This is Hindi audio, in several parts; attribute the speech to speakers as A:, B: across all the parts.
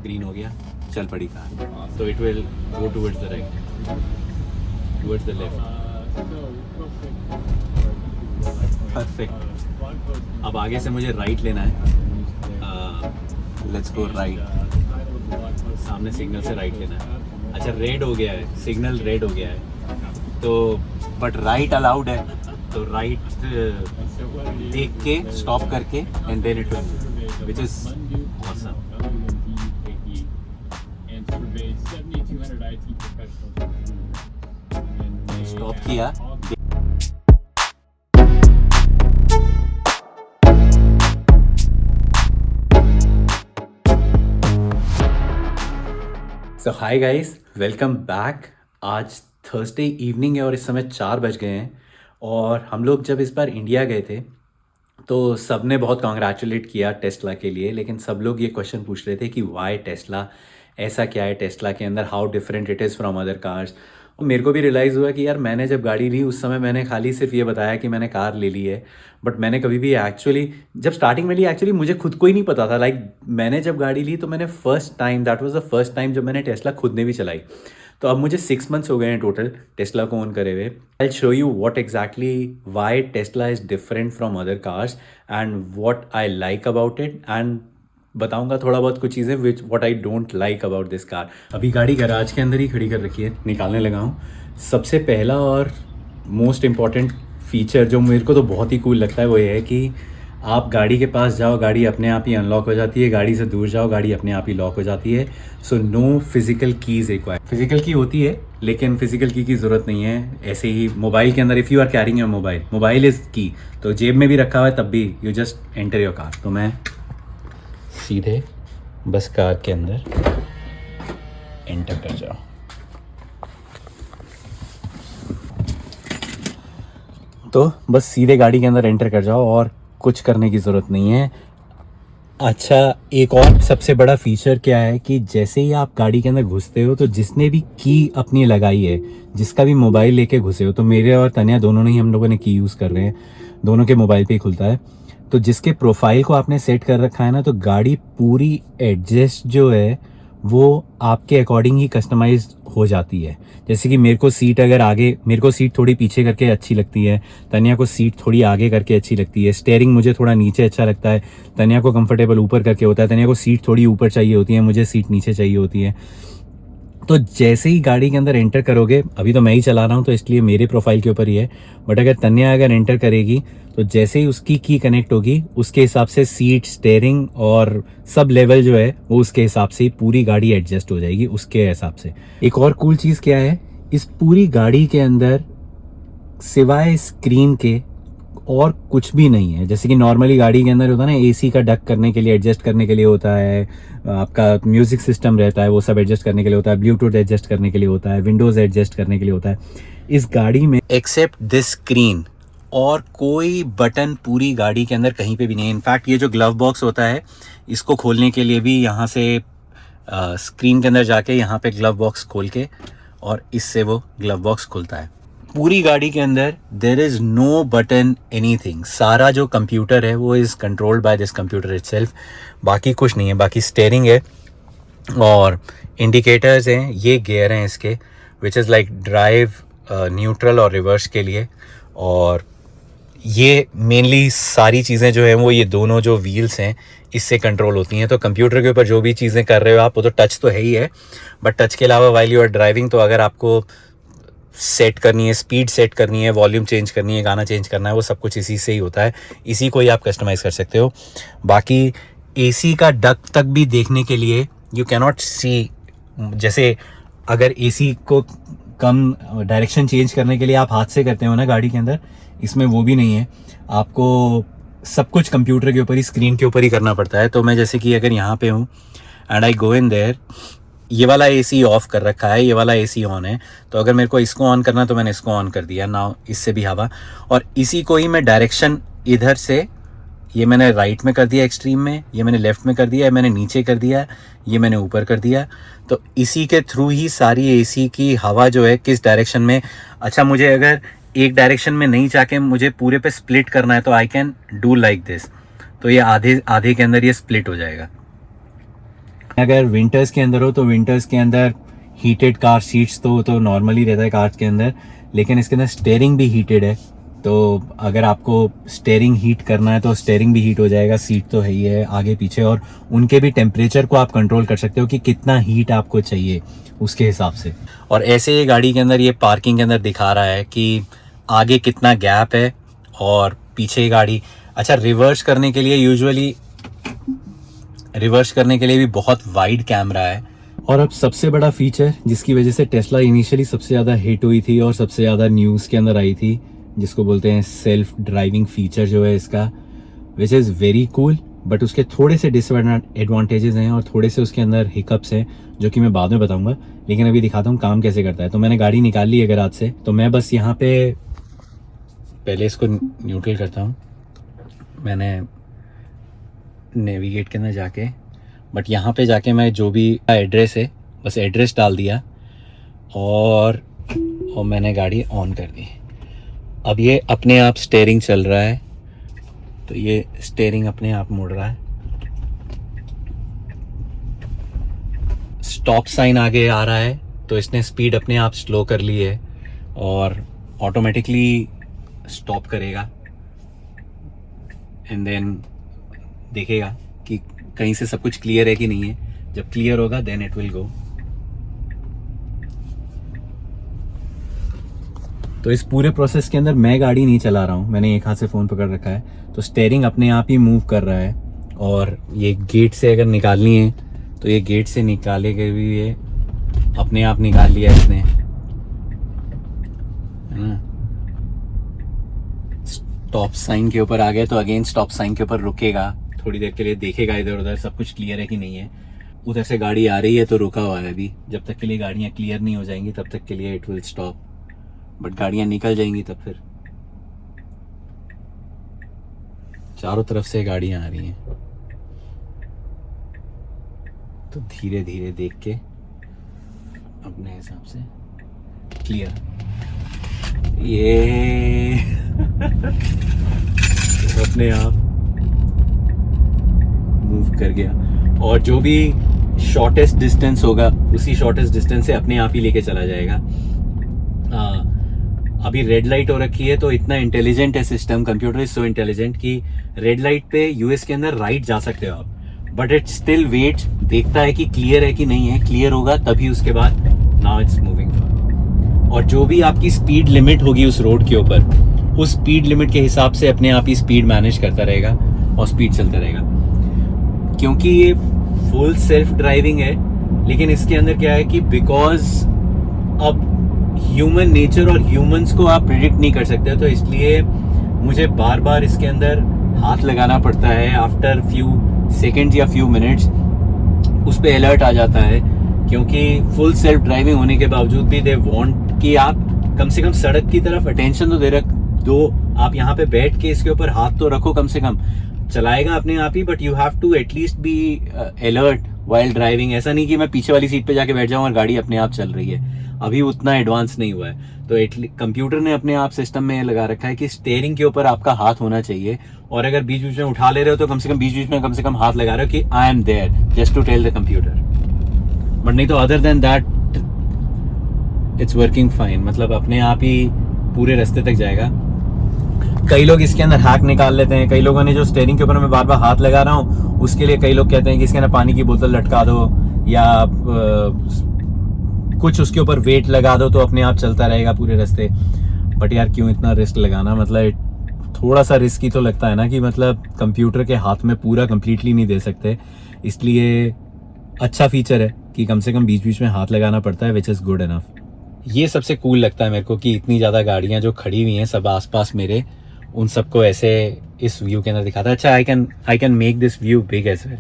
A: ग्रीन हो गया, चल पड़ी कार। तो it will go towards the right, towards the left. Perfect. अब आगे से मुझे राइट लेना है। Let's go right. सामने सिग्नल से राइट लेना है। अच्छा रेड हो गया है, सिग्नल रेड हो गया है, तो बट राइट अलाउड है, तो राइट देख के स्टॉप करके and then it will, which is awesome. Stop किया, so hi guys, welcome back. आज थर्सडे इवनिंग है और इस समय 4 बज गए हैं। और हम लोग जब इस बार इंडिया गए थे तो सब ने बहुत कॉन्ग्रेचुलेट किया टेस्ला के लिए, लेकिन सब लोग ये क्वेश्चन पूछ रहे थे कि वाई टेस्ला, ऐसा क्या है टेस्ला के अंदर, how different it is from other cars. और मेरे को भी रियलाइज़ हुआ कि यार मैंने जब गाड़ी ली उस समय मैंने खाली सिर्फ ये बताया कि मैंने कार ले ली है, बट मैंने कभी भी एक्चुअली जब स्टार्टिंग में ली एक्चुअली मुझे खुद को ही नहीं पता था। मैंने जब गाड़ी ली तो मैंने first time, that was the first time जब मैंने टेस्ला खुद ने भी चलाई। तो अब मुझे 6 मंथ्स हो गए हैं टोटल टेस्ला को ओन करे हुए। I show you what exactly Y Tesla is different from other cars and what I like about it, and बताऊंगा थोड़ा बहुत कुछ चीज़ें विच what I don't like about this car. अभी गाड़ी गैराज के अंदर ही खड़ी कर रखी है, निकालने लगा हूँ। सबसे पहला और मोस्ट इम्पॉर्टेंट फीचर जो मेरे को तो बहुत ही कूल लगता है वो ये है कि आप गाड़ी के पास जाओ, गाड़ी अपने आप ही अनलॉक हो जाती है, गाड़ी से दूर जाओ, गाड़ी अपने आप ही लॉक हो जाती है। So no physical keys required. Physical key होती है लेकिन फिजिकल की ज़रूरत नहीं है। ऐसे ही मोबाइल के अंदर if you are carrying your mobile is key, तो जेब में भी रखा हुआ है तब भी you just enter your car. तो मैं सीधे बस कार के अंदर एंटर कर जाओ। तो बस सीधे गाड़ी के अंदर एंटर कर जाओ और कुछ करने की ज़रूरत नहीं है। अच्छा, एक और सबसे बड़ा फीचर क्या है कि जैसे ही आप गाड़ी के अंदर घुसते हो तो जिसने भी की अपनी लगाई है, जिसका भी मोबाइल लेके घुसे हो, तो मेरे और तनिया दोनों ने ही, हम लोगों ने की यूज़ कर रहे हैं, दोनों के मोबाइल पे ही खुलता है। तो जिसके प्रोफाइल को आपने सेट कर रखा है ना, तो गाड़ी पूरी एडजस्ट जो है वो आपके अकॉर्डिंग ही कस्टमाइज हो जाती है। जैसे कि मेरे को सीट अगर आगे, मेरे को सीट थोड़ी पीछे करके अच्छी लगती है, तनिया को सीट थोड़ी आगे करके अच्छी लगती है, स्टेयरिंग मुझे थोड़ा नीचे अच्छा लगता है, तनिया को कंफर्टेबल ऊपर करके होता है, तनिया को सीट थोड़ी ऊपर चाहिए होती है, मुझे सीट नीचे चाहिए होती है। तो जैसे ही गाड़ी के अंदर एंटर करोगे, अभी तो मैं ही चला रहा हूँ तो इसलिए मेरे प्रोफाइल के ऊपर ही है, बट अगर तन्या अगर एंटर करेगी तो जैसे ही उसकी की कनेक्ट होगी उसके हिसाब से सीट, स्टेयरिंग और सब लेवल जो है वो उसके हिसाब से ही पूरी गाड़ी एडजस्ट हो जाएगी उसके हिसाब से। एक और कूल चीज़ क्या है, इस पूरी गाड़ी के अंदर सिवाय स्क्रीन के और कुछ भी नहीं है। जैसे कि नॉर्मली गाड़ी के अंदर होता है ना, एसी का डक करने के लिए, एडजस्ट करने के लिए होता है, आपका म्यूजिक सिस्टम रहता है वो सब एडजस्ट करने के लिए होता है, ब्लूटूथ एडजस्ट करने के लिए होता है, विंडोज़ एडजस्ट करने के लिए होता है। इस गाड़ी में एक्सेप्ट दिस स्क्रीन और कोई बटन पूरी गाड़ी के अंदर कहीं पे भी नहीं है। इनफैक्ट ये जो ग्लव बॉक्स होता है इसको खोलने के लिए भी यहाँ से स्क्रीन के अंदर जाके यहाँ पे ग्लव बॉक्स खोल के और इससे वो ग्लव बॉक्स खुलता है। पूरी गाड़ी के अंदर there is no button anything, सारा जो कंप्यूटर है वो is controlled by this computer itself. बाकी कुछ नहीं है, बाकी स्टेयरिंग है और इंडिकेटर्स हैं, ये गियर हैं इसके, which is like drive, neutral और रिवर्स के लिए। और ये मेनली सारी चीज़ें जो हैं वो ये दोनों जो व्हील्स हैं इससे कंट्रोल होती हैं। तो कंप्यूटर के ऊपर जो भी चीज़ें कर रहे हो आप, वो तो टच तो है ही है, बट टच के अलावा वाइल यू आर ड्राइविंग, तो अगर आपको सेट करनी है, स्पीड सेट करनी है, वॉल्यूम चेंज करनी है, गाना चेंज करना है, वो सब कुछ इसी से ही होता है, इसी को ही आप कस्टमाइज़ कर सकते हो। बाकी एसी का डक तक भी देखने के लिए यू कैनॉट सी, जैसे अगर एसी को कम डायरेक्शन चेंज करने के लिए आप हाथ से करते हो ना गाड़ी के अंदर, इसमें वो भी नहीं है, आपको सब कुछ कंप्यूटर के ऊपर ही, स्क्रीन के ऊपर ही करना पड़ता है। तो मैं जैसे कि अगर यहाँ पे हूँ and I go in their, ये वाला एसी ऑफ कर रखा है, ये वाला एसी ऑन है, तो अगर मेरे को इसको ऑन करना तो मैंने इसको ऑन कर दिया ना, इससे भी हवा, और इसी को ही मैं डायरेक्शन इधर से, ये मैंने राइट में कर दिया एक्सट्रीम में, ये मैंने लेफ़्ट में कर दिया, मैंने नीचे कर दिया, ये मैंने ऊपर कर दिया, तो इसी के थ्रू ही सारी एसी की हवा जो है किस डायरेक्शन में, अच्छा मुझे अगर एक डायरेक्शन में नहीं चाह के मुझे पूरे पे स्प्लिट करना है तो I can do like this, तो ये आधे आधे के अंदर ये स्प्लिट हो जाएगा। अगर विंटर्स के अंदर हो तो विंटर्स के अंदर हीटेड कार सीट्स तो नॉर्मली रहता है कार के अंदर, लेकिन इसके अंदर स्टेयरिंग भी हीटेड है। तो अगर आपको स्टेयरिंग हीट करना है तो स्टेयरिंग भी हीट हो जाएगा, सीट तो है ही है आगे पीछे, और उनके भी टेम्परेचर को आप कंट्रोल कर सकते हो कि कितना हीट आपको चाहिए उसके हिसाब से। और ऐसे ये गाड़ी के अंदर ये पार्किंग के अंदर दिखा रहा है कि आगे कितना गैप है और पीछे गाड़ी। अच्छा, रिवर्स करने के लिए यूजुअली रिवर्स करने के लिए भी बहुत वाइड कैमरा है। और अब सबसे बड़ा फीचर जिसकी वजह से टेस्ला इनिशियली सबसे ज़्यादा हिट हुई थी और सबसे ज़्यादा न्यूज़ के अंदर आई थी, जिसको बोलते हैं सेल्फ ड्राइविंग फीचर जो है इसका, which is very cool. But उसके थोड़े से डिसएडवांटेजेस हैं और थोड़े से उसके अंदर हिकअप्स हैं जो कि मैं बाद में बताऊंगा, लेकिन अभी दिखाता हूँ काम कैसे करता है। तो मैंने गाड़ी निकाल ली है गैराज से, तो मैं बस यहाँ पे पहले इसको न्यूट्रल करता हूँ। मैंने नेविगेट के अंदर जाके, बट यहाँ पे जाके मैं जो भी एड्रेस है बस एड्रेस डाल दिया और मैंने गाड़ी ऑन कर दी। अब ये अपने आप स्टीयरिंग चल रहा है, तो ये स्टीयरिंग अपने आप मुड़ रहा है। स्टॉप साइन आगे आ रहा है तो इसने स्पीड अपने आप स्लो कर ली है और ऑटोमेटिकली स्टॉप करेगा एंड देन देखेगा कि कहीं से सब कुछ क्लियर है कि नहीं है। जब क्लियर होगा देन इट विल गो। तो इस पूरे प्रोसेस के अंदर मैं गाड़ी नहीं चला रहा हूँ, मैंने एक हाथ से फ़ोन पकड़ रखा है, तो स्टीयरिंग अपने आप ही मूव कर रहा है। और ये गेट से अगर निकालनी है तो ये गेट से निकाले के भी ये अपने आप निकाल लिया इसने, है ना। स्टॉप साइन के ऊपर आ गया तो अगेन स्टॉप साइन के ऊपर रुकेगा, थोड़ी देर के लिए देखेगा इधर उधर सब कुछ क्लियर है कि नहीं है। उधर से गाड़ी आ रही है तो रुका हुआ है अभी, जब तक के लिए गाड़ियाँ क्लियर नहीं हो जाएंगी तब तक के लिए इट विल स्टॉप, बट गाड़ियाँ निकल जाएंगी तब फिर। चारों तरफ से गाड़ियाँ आ रही हैं तो धीरे धीरे देख के अपने हिसाब से क्लियर। ये अपने आप मूव कर गया और जो भी शॉर्टेस्ट डिस्टेंस होगा उसी शॉर्टेस्ट डिस्टेंस से अपने आप ही लेके चला जाएगा। अभी रेड लाइट हो रखी है तो इतना इंटेलिजेंट है system, computer is so intelligent कि रेड लाइट पे यूएस के अंदर राइट जा सकते हो आप, बट इट स्टिल वेट, देखता है कि क्लियर है कि नहीं है। क्लियर होगा तभी उसके बाद नाउ इट्स मूविंग। और जो भी आपकी स्पीड लिमिट होगी उस रोड के ऊपर, उस स्पीड लिमिट के हिसाब से अपने आप ही स्पीड मैनेज करता रहेगा और स्पीड चलता रहेगा। क्योंकि ये फुल सेल्फ ड्राइविंग है, लेकिन इसके अंदर क्या है कि बिकॉज अब ह्यूमन नेचर और ह्यूमंस को आप प्रिडिक्ट नहीं कर सकते, तो इसलिए मुझे बार बार इसके अंदर हाथ लगाना पड़ता है। आफ्टर फ्यू सेकेंड्स या फ्यू मिनट्स उस पर अलर्ट आ जाता है, क्योंकि फुल सेल्फ ड्राइविंग होने के बावजूद भी दे वांट कि आप कम से कम सड़क की तरफ अटेंशन तो दो। आप यहाँ पे बैठ के इसके ऊपर हाथ तो रखो, कम से कम चलाएगा अपने आप ही, but you have to at least be alert while driving. ऐसा नहीं कि मैं पीछे वाली सीट पे जाके बैठ जाऊं और गाड़ी अपने आप चल रही है, अभी उतना एडवांस नहीं हुआ है। तो कंप्यूटर ने अपने आप सिस्टम में लगा रखा है कि स्टीयरिंग के ऊपर आपका हाथ होना चाहिए, और अगर बीच बीच में उठा ले रहे हो तो कम से कम बीच बीच में कम से कम हाथ लगा रहे हो कि I am there just to tell the computer. But नहीं तो other than that it's working fine, मतलब अपने आप ही पूरे रास्ते तक जाएगा। कई लोग इसके अंदर हैक निकाल लेते हैं, कई लोगों ने जो स्टीयरिंग के ऊपर मैं बार बार हाथ लगा रहा हूँ उसके लिए कई लोग कहते हैं कि इसके अंदर पानी की बोतल लटका दो या कुछ उसके ऊपर वेट लगा दो तो अपने आप चलता रहेगा पूरे रास्ते। बट यार क्यों इतना रिस्क लगाना, मतलब थोड़ा सा रिस्की तो लगता है ना, कि मतलब कंप्यूटर के हाथ में पूरा कंप्लीटली नहीं दे सकते, इसलिए अच्छा फीचर है कि कम से कम बीच बीच में हाथ लगाना पड़ता है, विच इज़ गुड इनफ। ये सबसे कूल लगता है मेरे को कि इतनी ज़्यादा गाड़ियाँ जो खड़ी हुई हैं सब आसपास मेरे, उन सबको ऐसे इस व्यू के अंदर दिखाता है। अच्छा, I can make this view big as well.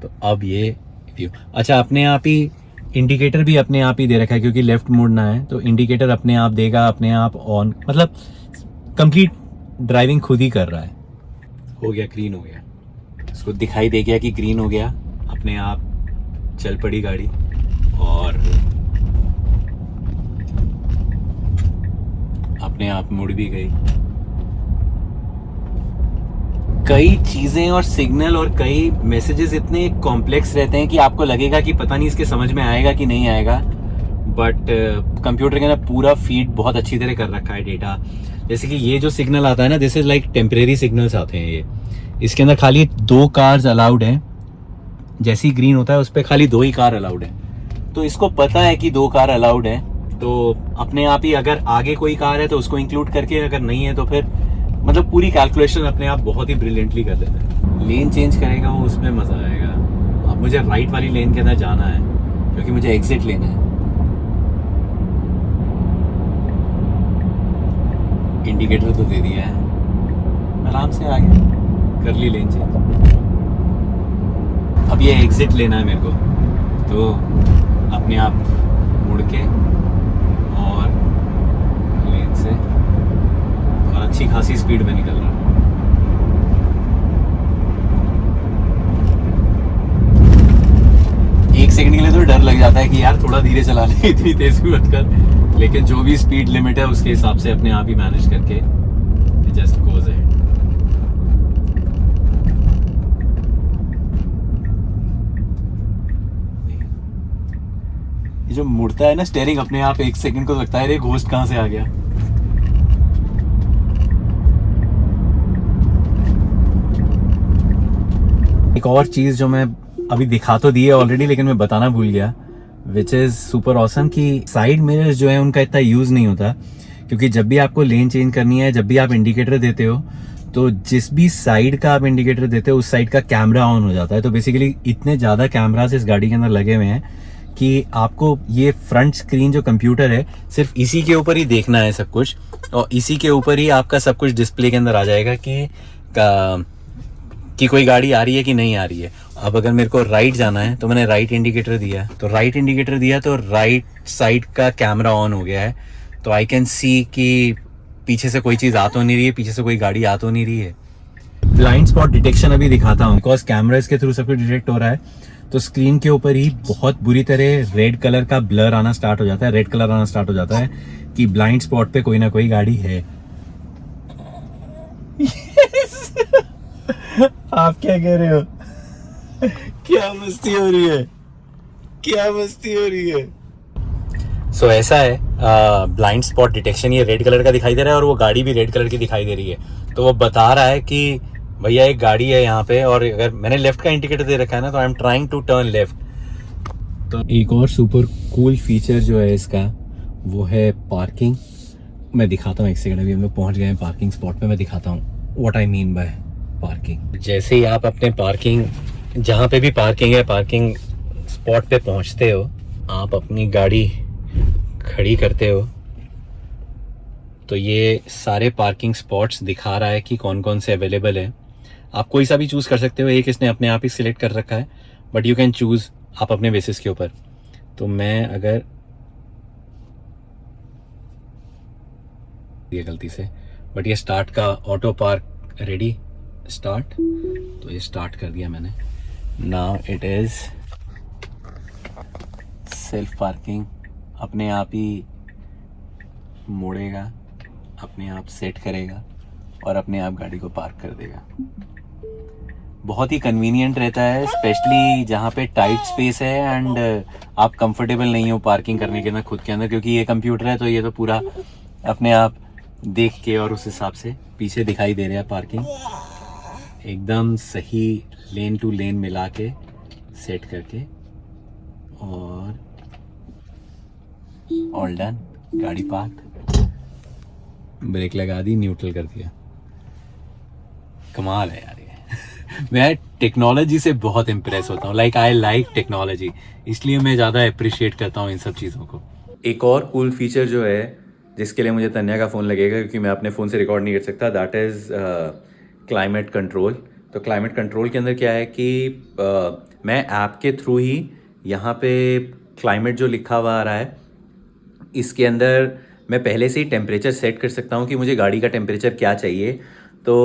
A: तो अब ये व्यू, अच्छा अपने आप ही इंडिकेटर भी अपने आप ही दे रखा है, क्योंकि लेफ्ट मुड़ना है तो इंडिकेटर अपने आप देगा, अपने आप ऑन, मतलब कंप्लीट ड्राइविंग खुद ही कर रहा है। हो गया, ग्रीन हो गया, इसको दिखाई दे गया कि ग्रीन हो गया, अपने आप चल पड़ी गाड़ी और अपने आप मुड़ भी गई। कई चीज़ें और सिग्नल और कई मैसेजेस इतने कॉम्प्लेक्स रहते हैं कि आपको लगेगा कि पता नहीं इसके समझ में आएगा कि नहीं आएगा, बट कंप्यूटर के अंदर पूरा फीड बहुत अच्छी तरह कर रखा है डेटा। जैसे कि ये जो सिग्नल आता है ना, this is like temporary signals आते हैं ये। इसके अंदर खाली 2 कार्स अलाउड हैं, जैसे ही ग्रीन होता है उस पर खाली 2 ही कार अलाउड है। तो इसको पता है कि 2 कार अलाउड है, तो अपने आप ही अगर आगे कोई कार है तो उसको इंक्लूड करके, अगर नहीं है तो फिर मतलब पूरी कैलकुलेशन अपने आप बहुत ही ब्रिलियंटली कर देता है। लेन चेंज करेगा वो, उसमें मज़ा आएगा। अब मुझे राइट वाली लेन के अंदर जाना है क्योंकि मुझे एग्जिट लेना है। इंडिकेटर तो दे दिया है, आराम से आगे कर ली लेन चेंज। अब ये एग्जिट लेना है मेरे को, तो अपने आप मुड़ के और लेन से, और अच्छी खासी स्पीड में निकल रहा है। एक सेकंड के लिए तो डर लग जाता है कि यार थोड़ा धीरे चला ले, इतनी तेज मत कर, लेकिन जो भी स्पीड लिमिट है उसके हिसाब से अपने आप ही मैनेज करके जस्ट गोज है। ये जो मुड़ता है ना स्टेयरिंग अपने आप, एक सेकंड को लगता है रे घोस्ट कहां से आ गया। एक और चीज जो मैं अभी दिखा तो दी है ऑलरेडी, लेकिन मैं बताना भूल गया, विच इज सुपर ऑसम, कि साइड मिरर्स जो है उनका इतना यूज नहीं होता, क्योंकि जब भी आपको लेन चेंज करनी है, जब भी आप इंडिकेटर देते हो, तो जिस भी साइड का आप इंडिकेटर देते हो उस साइड का कैमरा ऑन हो जाता है। तो बेसिकली इतने ज्यादा कैमरास इस गाड़ी के अंदर लगे हुए हैं कि आपको ये फ्रंट स्क्रीन जो कंप्यूटर है, सिर्फ इसी के ऊपर ही देखना है सब कुछ, और इसी के ऊपर ही आपका सब कुछ डिस्प्ले के अंदर आ जाएगा कि कोई गाड़ी आ रही है कि नहीं आ रही है। अब अगर मेरे को राइट जाना है तो मैंने राइट इंडिकेटर दिया, तो राइट इंडिकेटर दिया तो राइट साइड का कैमरा ऑन हो गया है, तो आई कैन सी कि पीछे से कोई चीज़ आ तो नहीं रही है, पीछे से कोई गाड़ी आ तो नहीं रही है। ब्लाइंड स्पॉट डिटेक्शन अभी दिखाता हूँ, बिकॉज कैमरास के थ्रू सब कुछ डिटेक्ट हो रहा है, तो स्क्रीन के ऊपर ही बहुत बुरी तरह रेड कलर का ब्लर आना स्टार्ट हो जाता है, रेड कलर आना स्टार्ट हो जाता है कि ब्लाइंड स्पॉट पे कोई ना कोई गाड़ी है। आप क्या कह रहे हो? क्या मस्ती हो रही है, क्या मस्ती हो रही है? सो ऐसा है, ब्लाइंड स्पॉट डिटेक्शन, ये रेड कलर का दिखाई दे रहा है और वो गाड़ी भी रेड कलर की दिखाई दे रही है, तो वो बता रहा है कि भैया एक गाड़ी है यहाँ पे, और अगर मैंने लेफ्ट का इंडिकेटर दे रखा है ना, तो I am trying to turn left. तो एक और सुपर कूल फीचर जो है इसका, वो है पार्किंग। मैं दिखाता हूँ, एक सेकंड, अभी हम लोग पहुँच गए हैं पार्किंग स्पॉट पे, मैं दिखाता हूँ what I mean by parking. जैसे ही आप अपने पार्किंग, जहाँ पे भी पार्किंग है, पार्किंग स्पॉट पे पहुँचते हो, आप अपनी गाड़ी खड़ी करते हो, तो ये सारे पार्किंग स्पॉट्स दिखा रहा है कि कौन कौन से अवेलेबल है। आप कोई सा भी चूज़ कर सकते हो, एक इसने अपने आप ही सिलेक्ट कर रखा है, बट यू कैन चूज़ आप अपने बेसिस के ऊपर। तो मैं अगर ये गलती से, बट ये स्टार्ट का ऑटो पार्क रेडी स्टार्ट, तो ये स्टार्ट कर दिया मैंने। Now it is self parking, अपने आप ही मोड़ेगा, अपने आप सेट करेगा और अपने आप गाड़ी को पार्क कर देगा। बहुत ही कन्वीनियंट रहता है, स्पेशली जहाँ पे टाइट स्पेस है एंड आप कंफर्टेबल नहीं हो पार्किंग करने के अंदर खुद के अंदर, क्योंकि ये कंप्यूटर है तो ये तो पूरा अपने आप देख के और उस हिसाब से पीछे दिखाई दे रहा है पार्किंग, एकदम सही लेन टू लेन मिला के सेट करके, और ऑल डन, गाड़ी पार्क, ब्रेक लगा दी, न्यूट्रल कर दिया। कमाल है यार ये। मैं टेक्नोलॉजी से बहुत इम्प्रेस होता हूँ, लाइक आई लाइक टेक्नोलॉजी, इसलिए मैं ज़्यादा अप्रिशिएट करता हूँ इन सब चीज़ों को। एक और कूल फीचर जो है, जिसके लिए मुझे तन्या का फ़ोन लगेगा क्योंकि मैं अपने फ़ोन से रिकॉर्ड नहीं कर सकता, दैट इज़ क्लाइमेट कंट्रोल। तो क्लाइमेट कंट्रोल के अंदर क्या है कि मैं ऐप के थ्रू ही यहाँ पे क्लाइमेट जो लिखा हुआ आ रहा है, इसके अंदर मैं पहले से ही टेम्परेचर सेट कर सकता हूँ कि मुझे गाड़ी का टेम्परेचर क्या चाहिए। तो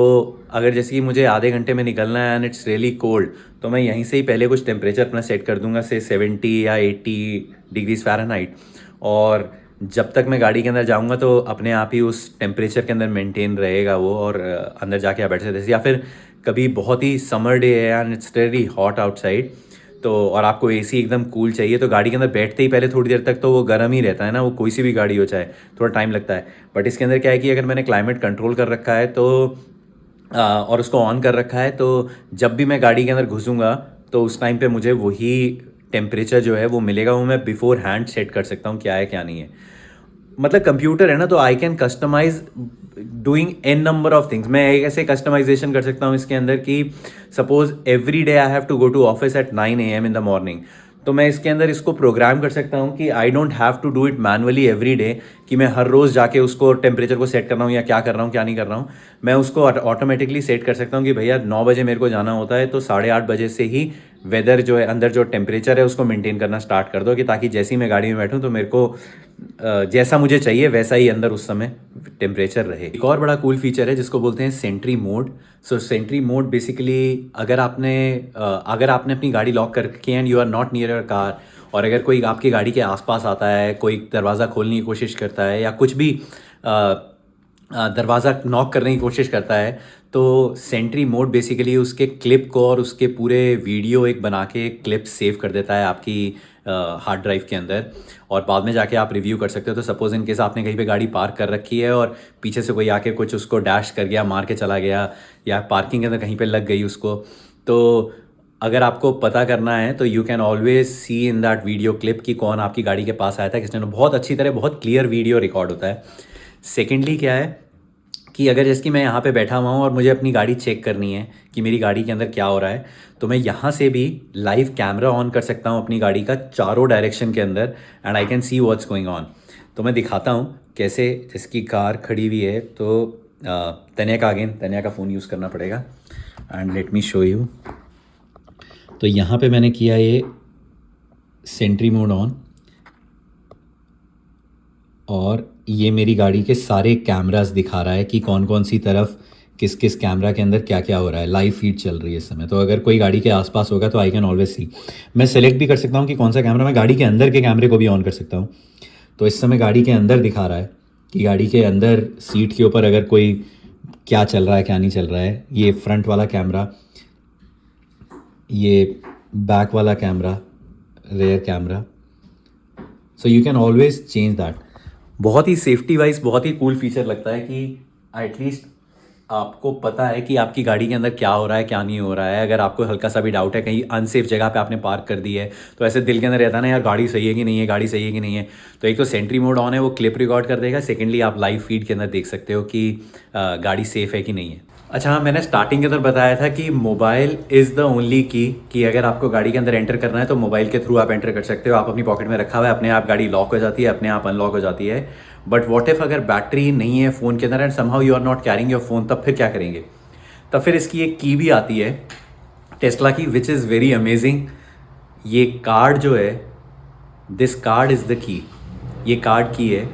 A: अगर जैसे कि मुझे आधे घंटे में निकलना है एंड इट्स रियली कोल्ड, तो मैं यहीं से ही पहले कुछ टेम्परेचर अपना सेट कर दूंगा, से 70 या 80 डिग्रीज फ़ारेनहाइट, और जब तक मैं गाड़ी के अंदर जाऊंगा तो अपने आप ही उस टेम्परेचर के अंदर मेंटेन रहेगा वो, और अंदर जाके आप बैठ सकते हैं। या फिर कभी बहुत ही समर डे है and it's very hot outside, तो और आपको एसी एकदम कूल चाहिए, तो गाड़ी के अंदर बैठते ही पहले थोड़ी देर तक तो वो गर्म ही रहता है ना, वो कोई सी भी गाड़ी हो चाहे, थोड़ा टाइम लगता है। बट इसके अंदर क्या है कि अगर मैंने क्लाइमेट कंट्रोल कर रखा है तो और उसको ऑन कर रखा है, तो जब भी मैं गाड़ी के अंदर घुसूँगा तो उस टाइम पे मुझे वही टेम्परेचर जो है वो मिलेगा, वो मैं बिफोर हैंड सेट कर सकता हूँ क्या है क्या नहीं है। मतलब कंप्यूटर है ना, तो I can customise doing an number of things. मैं एक ऐसे कस्टमाइजेशन कर सकता हूँ इसके अंदर कि suppose every day I have to go to office at 9 AM in the morning, तो मैं इसके अंदर इसको प्रोग्राम कर सकता हूँ कि I don't have to do it manually every day, कि मैं हर रोज़ जाके उसको टेम्परेचर को सेट कर रहा हूँ या क्या कर रहा हूँ क्या नहीं कर रहा हूँ। मैं उसको ऑटोमेटिकली सेट कर सकता हूँ कि भैया 9 बजे मेरे को जाना होता है, तो 8:30 बजे से ही वेदर जो है अंदर जो टेम्परेचर है उसको मेंटेन करना स्टार्ट कर दो, कि ताकि जैसे ही मैं गाड़ी में बैठूं तो मेरे को जैसा मुझे चाहिए वैसा ही अंदर उस समय टेम्परेचर रहे। एक और बड़ा कूल फीचर है जिसको बोलते हैं sentry mode. So sentry mode basically अगर आपने अपनी गाड़ी लॉक कर रखी है and you are not near your car, और अगर कोई आपकी गाड़ी के आसपास आता है, कोई दरवाज़ा खोलने की कोशिश करता है या कुछ भी दरवाज़ा नॉक करने की कोशिश करता है, तो सेंट्री मोड बेसिकली उसके क्लिप को और उसके पूरे वीडियो एक बना के क्लिप सेव कर देता है आपकी हार्ड ड्राइव के अंदर, और बाद में जाके आप रिव्यू कर सकते हो। तो सपोज़ इन केस आपने कहीं पे गाड़ी पार्क कर रखी है और पीछे से कोई आके कुछ उसको डैश कर गया, मार के चला गया, या पार्किंग के अंदर कहीं पे लग गई उसको, तो अगर आपको पता करना है तो you can always see in that video clip कि कौन आपकी गाड़ी के पास आया था, किसने। बहुत अच्छी तरह बहुत क्लियर वीडियो रिकॉर्ड होता है। सेकेंडली क्या है कि अगर जैसे कि मैं यहाँ पे बैठा हुआ हूँ और मुझे अपनी गाड़ी चेक करनी है कि मेरी गाड़ी के अंदर क्या हो रहा है, तो मैं यहाँ से भी लाइव कैमरा ऑन कर सकता हूँ अपनी गाड़ी का चारों डायरेक्शन के अंदर, and I can see what's going on. तो मैं दिखाता हूँ कैसे, जिसकी कार खड़ी हुई है, तो तनिया का फ़ोन यूज़ करना पड़ेगा, and let me show you. तो यहाँ पे मैंने किया ये सेंट्री मोड ऑन, और ये मेरी गाड़ी के सारे कैमरास दिखा रहा है कि कौन कौन सी तरफ किस किस कैमरा के अंदर क्या क्या हो रहा है। लाइव फीड चल रही है इस समय, तो अगर कोई गाड़ी के आसपास होगा तो आई कैन ऑलवेज सी। मैं सेलेक्ट भी कर सकता हूँ कि कौन सा कैमरा, मैं गाड़ी के अंदर के कैमरे को भी ऑन कर सकता हूँ। तो इस समय गाड़ी के अंदर दिखा रहा है कि गाड़ी के अंदर सीट के ऊपर अगर कोई क्या चल रहा है क्या नहीं चल रहा है। ये फ्रंट वाला कैमरा, ये बैक वाला camera, rare camera, so you can always change that. बहुत ही सेफ्टी वाइज बहुत ही कूल फीचर लगता है कि एटलीस्ट आपको पता है कि आपकी गाड़ी के अंदर क्या हो रहा है क्या नहीं हो रहा है। अगर आपको हल्का सा भी डाउट है, कहीं अनसेफ जगह पे आपने पार्क कर दी है, तो ऐसे दिल के अंदर रहता है ना यार, गाड़ी सही है कि नहीं है, गाड़ी सही है कि नहीं है, तो एक तो सेंट्री मोड ऑन है, वो क्लिप रिकॉर्ड कर देगा। सेकेंडली आप लाइव फीड के अंदर देख सकते हो कि गाड़ी सेफ़ है कि नहीं है। अच्छा हाँ, मैंने स्टार्टिंग के अंदर बताया था कि मोबाइल इज़ द ओनली की, कि अगर आपको गाड़ी के अंदर एंटर करना है तो मोबाइल के थ्रू आप एंटर कर सकते हो। आप अपनी पॉकेट में रखा हुआ है, अपने आप गाड़ी लॉक हो जाती है, अपने आप अनलॉक हो जाती है। बट वॉट इफ़ अगर बैटरी नहीं है फ़ोन के अंदर and somehow you are not carrying your phone, तब फिर क्या करेंगे? तब फिर इसकी एक की भी आती है टेस्ला की, विच इज़ वेरी अमेजिंग। ये कार्ड जो है, दिस कार्ड इज़ द की, ये कार्ड की है।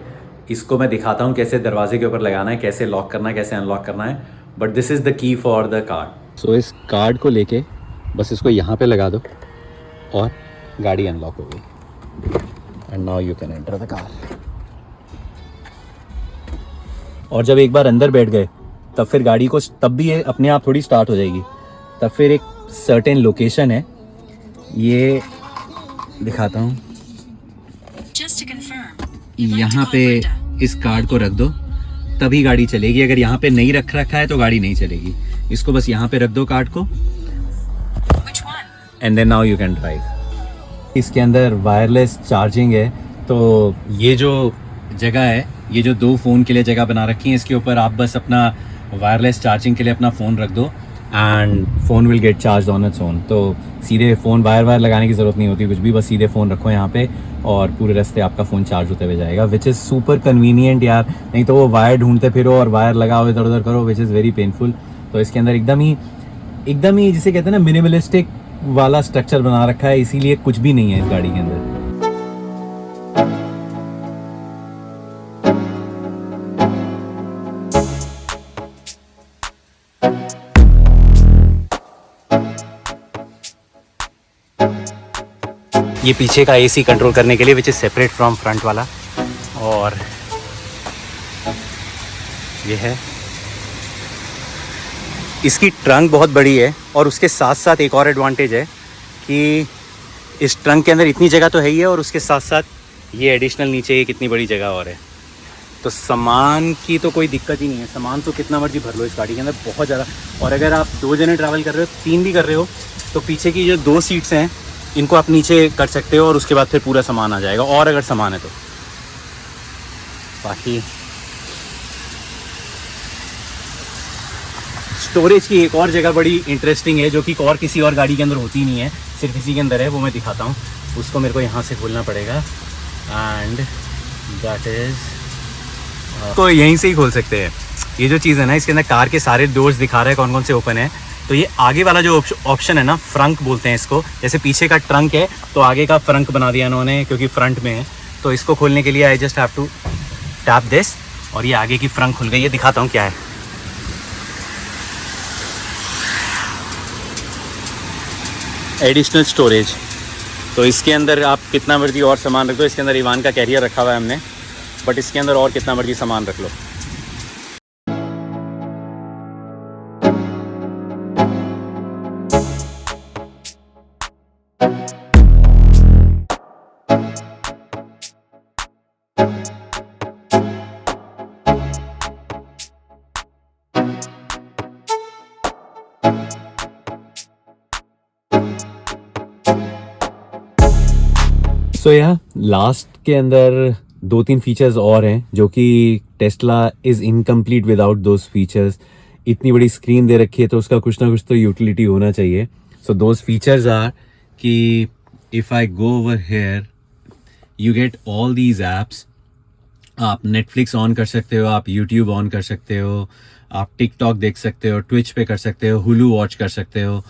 A: इसको मैं दिखाता हूँ कैसे दरवाजे के ऊपर लगाना है, कैसे लॉक करना है, कैसे अनलॉक करना है, but this is the key for the card. सो इस कार्ड को लेके बस इसको यहाँ पे लगा दो और गाड़ी अनलॉक हो गई, and now you can enter the car. और जब एक बार अंदर बैठ गए तब फिर गाड़ी को तब भी ये अपने आप थोड़ी स्टार्ट हो जाएगी। तब फिर एक सर्टेन लोकेशन है, ये दिखाता हूँ, यहाँ पे इस कार्ड को रख दो तभी गाड़ी चलेगी। अगर यहाँ पे नहीं रख रखा है तो गाड़ी नहीं चलेगी। इसको बस यहाँ पे रख दो कार्ड को, and then now you can drive. इसके अंदर वायरलेस चार्जिंग है, तो ये जो जगह है, ये जो 2 फ़ोन के लिए जगह बना रखी है, इसके ऊपर आप बस अपना वायरलेस चार्जिंग के लिए अपना फ़ोन रख दो and phone will get charge on its own. तो सीधे फ़ोन वायर लगाने की ज़रूरत नहीं होती कुछ भी, बस सीधे फ़ोन रखो यहाँ पे और पूरे रास्ते आपका फ़ोन चार्ज होते हुए जाएगा, विच इज़ सुपर कन्वीनियंट यार। नहीं तो वो वायर ढूंढते फिरो और वायर लगाओ इधर उधर करो, विच इज़ वेरी पेनफुल। तो इसके अंदर एकदम ही जिसे कहते हैं ना मिनिमलिस्टिक वाला स्ट्रक्चर बना रखा है, इसीलिए कुछ भी नहीं है इस गाड़ी के अंदर। ये पीछे का एसी कंट्रोल करने के लिए, which is separate from front वाला, और ये है इसकी ट्रंक बहुत बड़ी है और उसके साथ साथ एक और एडवांटेज है कि इस ट्रंक के अंदर इतनी जगह तो है ही है, और उसके साथ साथ ये एडिशनल नीचे एक इतनी बड़ी जगह और है। तो सामान की तो कोई दिक्कत ही नहीं है, सामान तो कितना मर्जी भर लो इस गाड़ी के अंदर, बहुत ज़्यादा। और अगर आप 2 जने ट्रैवल कर रहे हो, 3 भी कर रहे हो, तो पीछे की जो 2 सीट्स हैं इनको आप नीचे कर सकते हो और उसके बाद फिर पूरा सामान आ जाएगा, और अगर सामान है तो। बाकी स्टोरेज की एक और जगह बड़ी इंटरेस्टिंग है, जो कि और किसी और गाड़ी के अंदर होती नहीं है, सिर्फ इसी के अंदर है। वो मैं दिखाता हूँ। उसको मेरे को यहाँ से खोलना पड़ेगा, एंड दैट इज़ तो यहीं से ही खोल सकते हैं। ये जो चीज़ है ना, इसके अंदर कार के सारे डोर्स दिखा रहा है कौन कौन से ओपन है। तो ये आगे वाला जो ऑप्शन है ना, फ्रंक बोलते हैं इसको। जैसे पीछे का ट्रंक है तो आगे का फ्रंक बना दिया इन्होंने, क्योंकि फ्रंट में है। तो इसको खोलने के लिए I just have to tap this, और ये आगे की फ्रंक खुल गई है। दिखाता हूँ क्या है। एडिशनल स्टोरेज, तो इसके अंदर आप कितना मर्जी और सामान रख दो। इसके अंदर इवान का कैरियर रखा हुआ है हमने, बट इसके अंदर और कितना मर्जी सामान रख लो। सो या लास्ट के अंदर 2-3 फीचर्स और हैं, जो कि Tesla is incomplete without those features. इतनी बड़ी स्क्रीन दे रखी है तो उसका कुछ ना कुछ तो यूटिलिटी होना चाहिए। सो दोज फीचर्स आर कि if I go over here you get all these apps. आप नेटफ्लिक्स ऑन कर सकते हो, आप यूट्यूब ऑन कर सकते हो, आप टिकटॉक देख सकते हो, ट्विच पे कर सकते हो, हुलू वॉच कर सकते हो।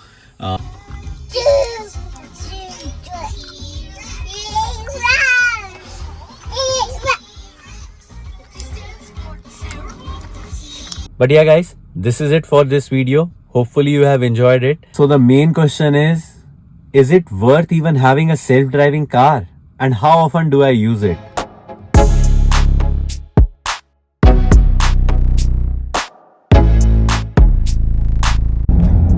A: But yeah guys, this is it for this video. Hopefully you have enjoyed it. So the main question is it worth even having a self-driving car? And how often do I use it?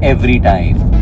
A: Every time.